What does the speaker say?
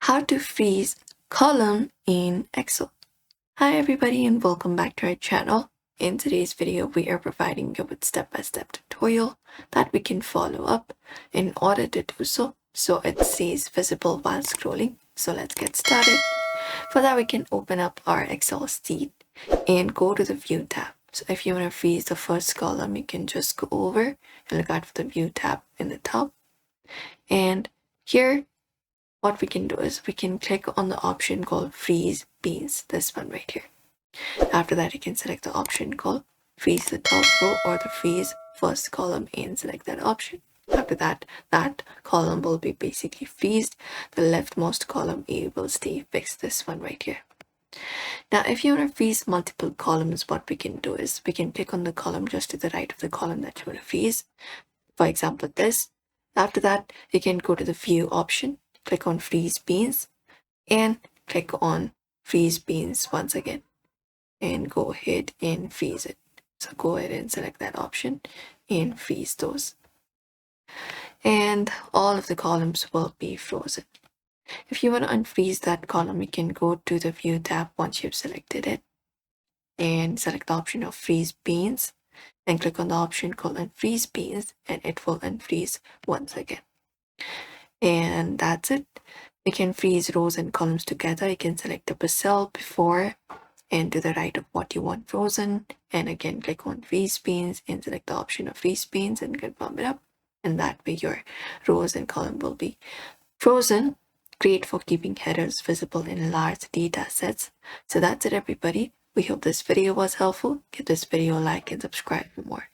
How to freeze column in Excel. Hi everybody and welcome back to our channel. In today's video, we are providing you with step-by-step tutorial that we can follow up. In order to do so it stays visible while scrolling. So let's get started. For that, we can open up our Excel sheet and go to the View tab. So if you want to freeze the first column, you can just go over and look out for the View tab in the top. And here, what we can do is we can click on the option called Freeze Beans, this one right here. After that, you can select the option called Freeze the top row or the Freeze first column and select that option. After that, that column will be basically freezed. The leftmost column A will stay fixed, this one right here. Now, if you want to freeze multiple columns, what we can do is we can click on the column just to the right of the column that you want to freeze. For example, this. After that, you can go to the View option, click on Freeze Beans, and click on Freeze Beans once again, and go ahead and freeze it. So go ahead and select that option and freeze those. And all of the columns will be frozen. If you want to unfreeze that column, you can go to the View tab once you've selected it and select the option of Freeze Beans and click on the option called Unfreeze Beans, and it will unfreeze once again. And that's it. We can freeze rows and columns together. You can select the cell before and to the right of what you want frozen, and again click on Freeze Beans and select the option of Freeze Beans and confirm it up, and that way your rows and column will be frozen. Great for keeping headers visible in large data sets. So that's it everybody. We hope this video was helpful. Give this video a like and subscribe for more.